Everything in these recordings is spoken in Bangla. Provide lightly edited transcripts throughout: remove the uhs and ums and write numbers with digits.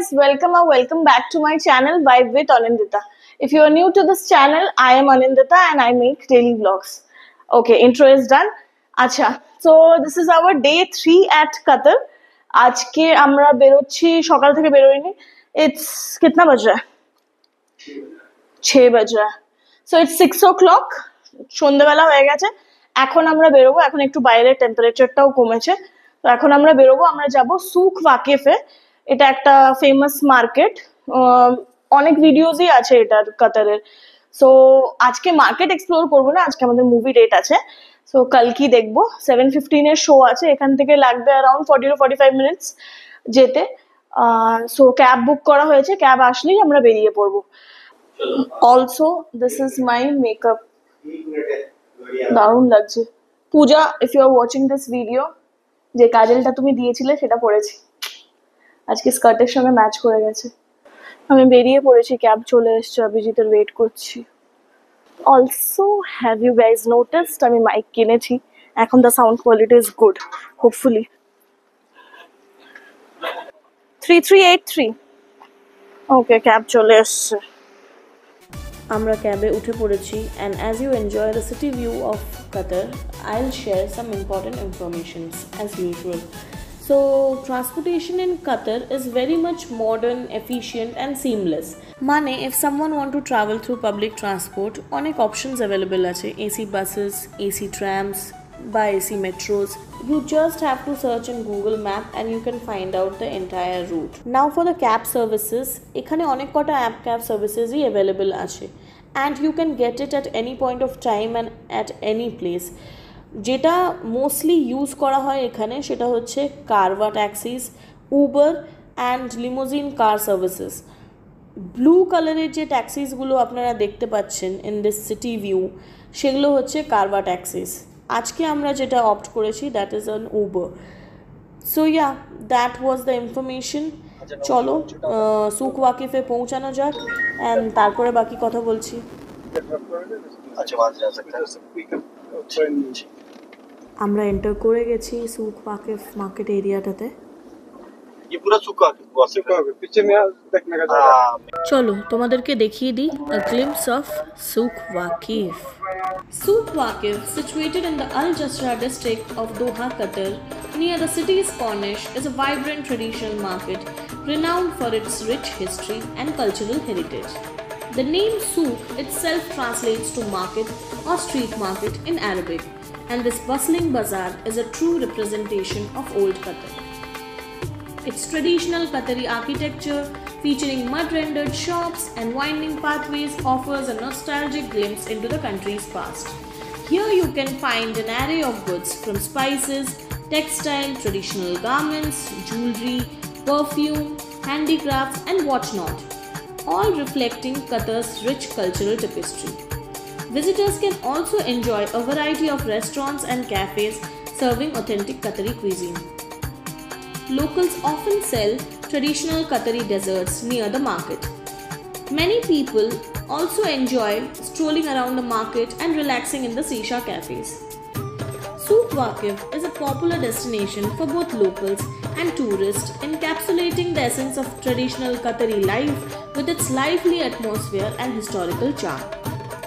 guys, welcome back to my channel Vibe with Anindita. If you are new to this channel, I am Anindita and I make daily vlogs. Okay, intro is done. Acha, so this is our day 3 at Qatar. আজকে আমরা বেরোচ্ছি সকাল থেকে বেরোইনি it's कितना बज रहा है 6 बज रहा है so it's 6 o'clock সন্ধ্যাবেলা হয়ে গেছে এখন আমরা বেরোবো এখন একটু বাইরের টেম্পারেচারটাও কমেছে তো এখন আমরা বেরোবো আমরা যাব সুক ওয়াকিফে এটা একটা ফেমাস মার্কেট অনেক ভিডিওসই আছে এটার কাতারের সো আজকে মার্কেট এক্সপ্লোর করবো না আজকে আমাদের মুভি ডেট আছে সো কালকে দেখবো 7:15 এর শো আছে এখান থেকে লাগবে अराउंड 40 to 45 মিনিটস যেতে সো ক্যাব বুক করা হয়েছে ক্যাব আসলেই আমরা বেরিয়ে পড়বো also this is my makeup দারুণ লাগছে Puja if you are watching this video যে কাজলটা তুমি দিয়েছিলে সেটা পরেছি আজকে স্কার্টের সঙ্গে ম্যাচ করে গেছে আমি বেরিয়ে পড়েছি ক্যাব চলে এসেছে অভিজিতের ওয়েট করছি also have you guys noticed আমি মাইক কিনেছি এখন the sound quality is good hopefully 3383 okay cab চলে এসেছে আমরা ক্যাবে উঠে পড়েছি and as you enjoy the city view of Qatar I'll share some important informations as usual so transportation in Qatar is very much modern efficient and seamless মানে if someone want to travel through public transport অনেক options available আছে AC buses AC trams by AC metros you just have to search in Google Map and you can find out the entire route now for the cab services এখানে অনেক কটা app cab services ই available আছে and you can get it at any point of time and at any place যেটা মোস্টলি ইউজ করা হয় এখানে সেটা হচ্ছে Karwa taxis Uber and limousine car services blue কালারের যে ট্যাক্সিসগুলো আপনারা দেখতে পাচ্ছেন ইন দিস সিটি ভিউ সেগুলো হচ্ছে কারভা ট্যাক্সিস আজকে আমরা যেটা অপ্ট করেছি that is an Uber so yeah that was the information চলো সুক ওয়াকিফে পৌঁছানো যাক অ্যান্ড তারপরে বাকি কথা বলছি আমরা এন্টার করে গেছি সুক ওয়াকিফ মার্কেট এরিয়াটাতে চলো তোমাদেরকে দেখিয়ে দিই a glimpse of Souk Waqif. Souk Waqif, situated in the Al Jasra district of Doha, Qatar, near the city's Corniche, is a vibrant traditional market renowned for its rich history and cultural heritage. The name souk itself translates to market or street market in Arabic, and this bustling bazaar is a true representation of old Qatar. Its traditional Qatari architecture, featuring mud-rendered shops and winding pathways, offers a nostalgic glimpse into the country's past. Here you can find an array of goods from spices, textile, traditional garments, jewelry, perfume, handicrafts and whatnot, all reflecting Qatar's rich cultural tapestry. Visitors can also enjoy a variety of restaurants and cafes serving authentic Qatari cuisine. Locals often sell traditional Qatari desserts near the market. Many people also enjoy strolling around the market and relaxing in the Sisha cafes. Souk Waqif is a popular destination for both locals and tourists, encapsulating the essence of traditional Qatari life with its lively atmosphere and historical charm.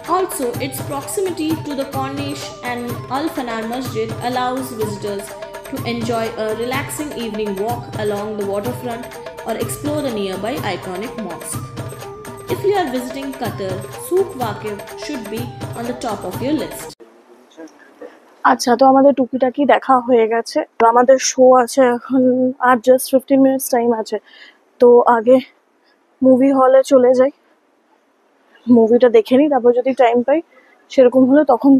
Also, its proximity to the Corniche and Al Fanar Masjid allows visitors to enjoy a relaxing evening walk along the waterfront or explore the nearby iconic mosque. If you are visiting Qatar, Souk Waqif should be on the top of your list. আচ্ছা তো আমাদের টুকিটাকি দেখা হয়ে গেছে আমাদের শো আছে এখন আর জাস্ট 15 মিনিটস টাইম আছে তো আগে মুভি হলে চলে যাই মুভিটা দেখে নিই তারপর যদি টাইম পাই সেরকম হলে তখন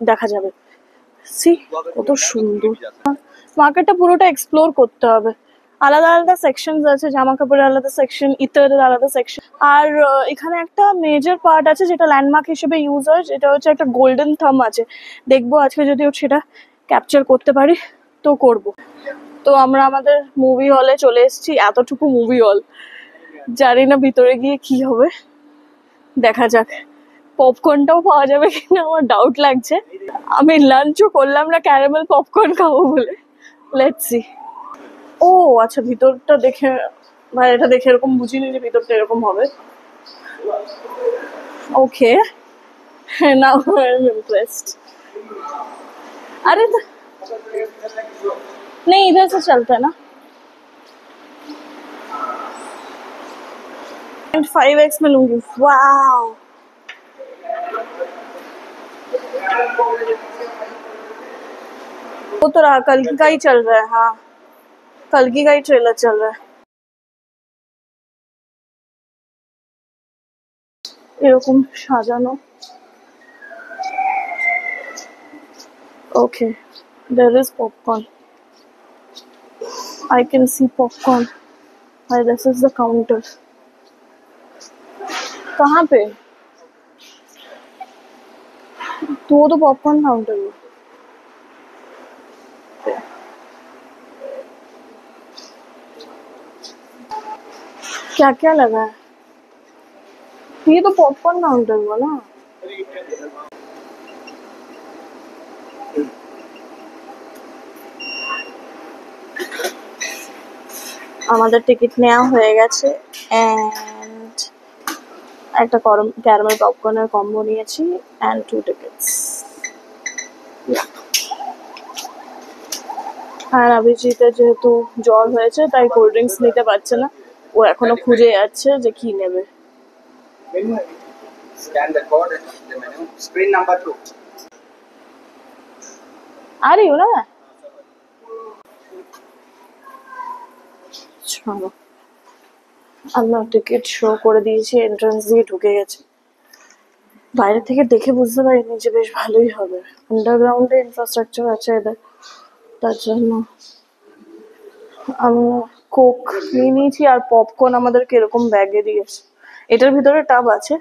দেখা যাবে সি কত সুন্দর মার্কেটটা পুরোটা এক্সপ্লোর করতে হবে আলাদা আলাদা সেকশনস আছে জামা কাপড়ের আলাদা সেকশন ইত্যাদির আলাদা সেকশন আর এখানে একটা মেজর পার্ট আছে যেটা ল্যান্ডমার্ক হিসেবে ইউজ হয় যেটা হচ্ছে একটা গোল্ডেন থাম আছে দেখবো আজকে যদি সেটা ক্যাপচার করতে পারি তো করব তো আমরা আমাদের মুভি হলে চলে এসেছি এতটুকু মুভি হল জানি না ভিতরে গিয়ে কি হবে দেখা যাক পপকর্নটাও পাওয়া যাবে কিনা আমার ডাউট লাগছে আমি লাঞ্চও করলাম না ক্যারামেল পপকর্ন খাবো বলে লেটস সি ও আচ্ছা ভিতরটা দেখে বাইরেটা দেখে এরকম বুঝিনি যে ভিতরটা এরকম হবে। ওকে, নাও আই এম ইমপ্রেসড। अरे तो नहीं, इधर से चलता है ना। 5x में लूंगी। वाओ, वो तो रहा, कल की का ही चल रहा है। हाँ, कल की का ही ट्रेलर चल रहा है। এরকম সাজানো। Okay, there is popcorn. I can see popcorn. Hi, this is the counter. कहाँ पे? तो वो तो पॉपकॉर्न काउंटर है। क्या क्या लगा है? ये तो पॉपकॉर्न काउंटर हुआ ना। আমাদের টিকিট নেওয়া হয়ে গেছে এন্ড একটা ক্যারামেল পপকর্নের কম্বো নিয়েছি এন্ড 2 টিকিটস। আর অভিজিতের যেহেতু জ্বর হয়েছে তাই কোল্ড ড্রিঙ্কস নিতে পারছে না, ও এখনো খুঁজে যাচ্ছে যে কি নেবে। Scan the code in the menu. Screen number 2. आ रही हो ना? চলো, আমরা টিকিট শো করে দিয়েছি, এন্ট্রান্স দিয়ে ঢুকে গেছি। বাইরে থেকে দেখে বুঝতে পারিনি যে বেশ ভালোই হবে, আন্ডারগ্রাউন্ডে ইনফ্রাস্ট্রাকচার আছে এদের, তার জন্য। আমরা কোক নিয়ে নিয়েছি আর পপকর্ন আমাদেরকে এরকম ব্যাগে দিয়েছে। এটার ভিতরে টাব আছে,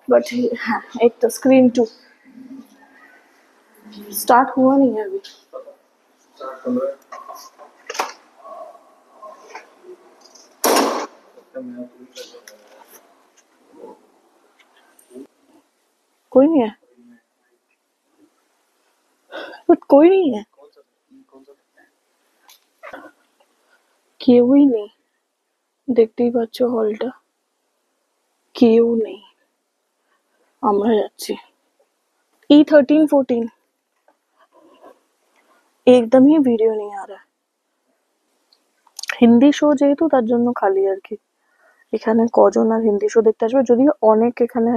বাট হ্যাঁ एक तो स्क्रीन 2 स्टार्ट हुआ नहीं है अभी। कोई नहीं है, बट कोई नहीं है, কেউই নেই। দেখতেই পাচ্ছ হলটা, কেউ নেই। আমরা যাচ্ছি E13-14। एकदम ही ভিডিও नहीं आ रहा है। হিন্দি শো যেহেতু তার জন্য খালি আর কি। এখানে কজন আর হিন্দি শো দেখতে আসবে, যদিও অনেক এখানে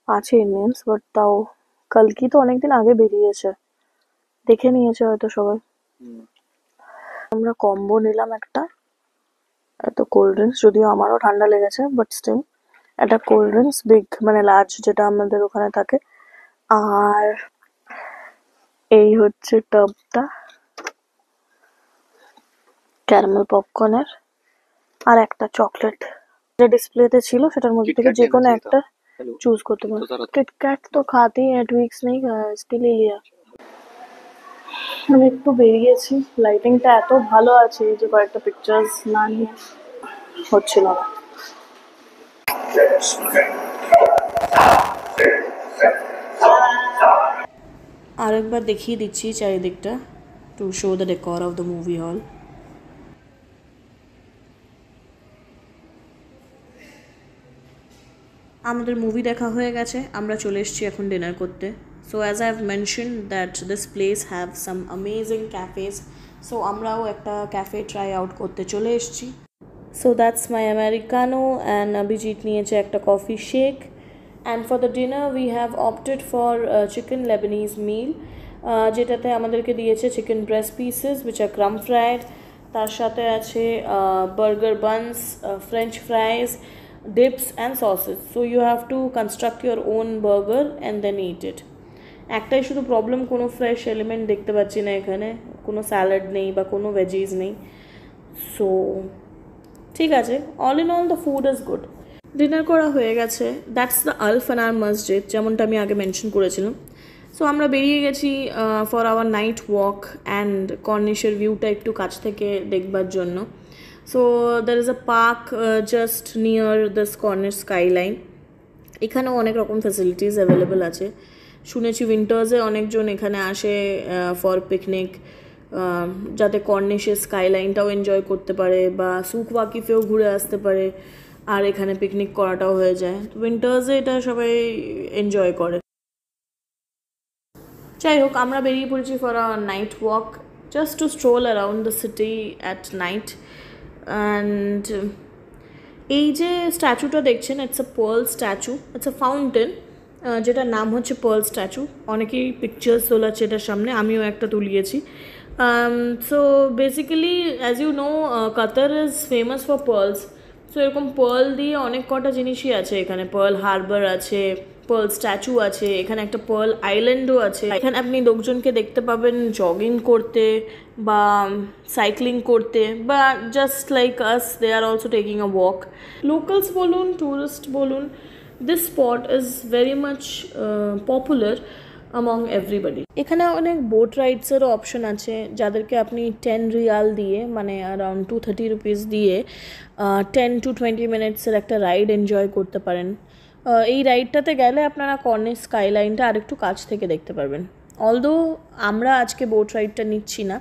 আছে ইন্ডিয়ান্স, বাট তাও কালকি তো অনেকদিন আগে বেরিয়েছে, দেখে নিয়েছে হয়তো সবাই। আমরা কম্বো নিলাম একটা, এত কোল্ড ড্রিঙ্কস, যদিও আমারও ঠান্ডা লেগেছে বাট স্টিল একটা কোল্ড ড্রিঙ্কস বিগ মানে লার্জ যেটা আমাদের ওখানে থাকে, আর এই হচ্ছে টবটা ক্যারামেল পপকর্নের, আর একটা চকলেট যেটা ডিসপ্লেতে ছিল সেটার মধ্যে থেকে যে কোনো একটা चूज করতে পারো। किटकैट तो खाते हैं, ट्विक्स नहीं खाया, इसके लिए लिया। আমি একটু বেরিয়েছি, লাইটিংটা এত ভালো আছে যে কয়েকটা পিকচার্স না নিয়ে হচ্ছিল না। আরেকবার দেখিয়ে দিচ্ছি চারিদিকটা, to show the decor of the movie hall. আমাদের মুভি দেখা হয়ে গেছে, আমরা চলে এসেছি এখন ডিনার করতে। So as I have mention that this place have some amazing cafes, so আমরাও একটা ক্যাফে ট্রাই আউট করতে চলে এসেছি। So that's my americano and Abhijit নিয়েছে একটা coffee shake. And for the dinner we have opted for chicken Lebanese meal, যেটাতে আমাদেরকে দিয়েছে chicken breast pieces which are crumb fried, তার সাথে আছে burger buns, French fries, dips and sauces, so you have to construct your own burger and then eat it. একটাই শুধু প্রবলেম, কোনো ফ্রেশ এলিমেন্ট দেখতে পাচ্ছি না এখানে, কোনো স্যালাড নেই বা কোনো ভেজিস নেই। সো ঠিক আছে, all in all the food is good. Dinner করা হয়ে গেছে, দ্যাটস দ্য আল ফানার মসজিদ, যেমনটা আমি আগে মেনশন করেছিলাম। সো আমরা বেরিয়ে গেছি for our night walk and কর্নিশের ভিউটা একটু কাছ থেকে দেখবার জন্য। So there is a park just near this Cornish skyline. এখানেও অনেক রকম ফ্যাসিলিটিস অ্যাভেলেবেল আছে। শুনেছি উইন্টার্সে অনেকজন এখানে আসে ফর পিকনিক, যাতে কর্নিশের স্কাইলাইনটাও এনজয় করতে পারে বা সুক ওয়াকিফেও ঘুরে আসতে পারে আর এখানে পিকনিক করাটাও হয়ে যায়। তো উইন্টার্সে এটা সবাই এনজয় করে। যাই হোক, আমরা বেরিয়ে পড়েছি for a night walk, just to stroll around the city at night. And এই যে স্ট্যাচুটা দেখছেন, it's a pearl statue, it's a fountain, যেটার নাম হচ্ছে পার্ল স্ট্যাচু। অনেকেই পিকচার্স তোলাচ্ছে এটার সামনে, আমিও একটা তুলিয়েছি। So basically as you know, Qatar is famous for pearls. So এরকম পার্ল দিয়ে অনেক কটা জিনিসই আছে এখানে। পার্ল হারবার আছে, পার্ল স্ট্যাচু আছে, এখানে একটা পার্ল আইল্যান্ডও আছে। এখানে আপনি লোকজনকে দেখতে পাবেন জগিং করতে বা সাইক্লিং করতে, বা just like us they are also taking a walk. Locals বলুন, টুরিস্ট বলুন, this spot is very much popular among everybody. এখানে অনেক বোট রাইডসেরও অপশন আছে, যাদেরকে আপনি 10 রিয়াল দিয়ে, মানে অ্যারাউন্ড 230 রুপিস দিয়ে 10 to 20 মিনিটসের একটা রাইড এনজয় করতে পারেন। এই রাইডটাতে গেলে আপনারা কর্নিশ স্কাইলাইনটা আরেকটু কাছ থেকে দেখতে পারবেন। অলদো আমরা আজকে বোট রাইডটা নিচ্ছি না,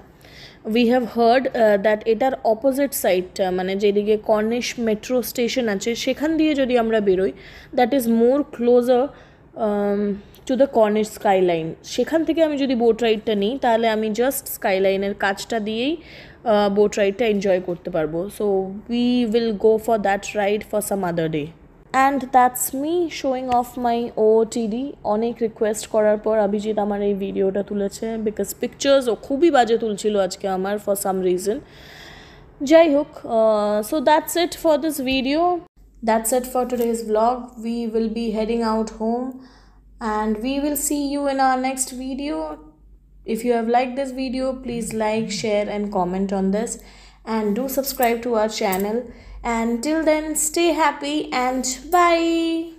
উই হ্যাভ হার্ড দ্যাট এটার অপোজিট সাইডটা, মানে যেদিকে কর্নিশ মেট্রো স্টেশন আছে সেখান দিয়ে যদি আমরা বেরোই, that is more closer to the corniche skyline. সেখান থেকে আমি যদি বোট রাইডটা নিই তাহলে আমি জাস্ট স্কাইলাইনের কাজটা দিয়েই বোট রাইডটা এনজয় করতে পারবো। So we will go for that ride for some other day. And that's me showing of my OOTD। অনেক রিকোয়েস্ট করার পর অভিজিৎ আমার এই ভিডিওটা তুলেছে, বিকজ পিকচার্স ও খুবই বাজে তুলছিল আজকে আমার ফর সাম রিজন। যাই হোক, so that's it for this video, that's it for today's blog. We will be heading out home and we will see you in our next video. If you have liked this video, please like, share and comment on this, and do subscribe to our channel. And till then, stay happy and bye.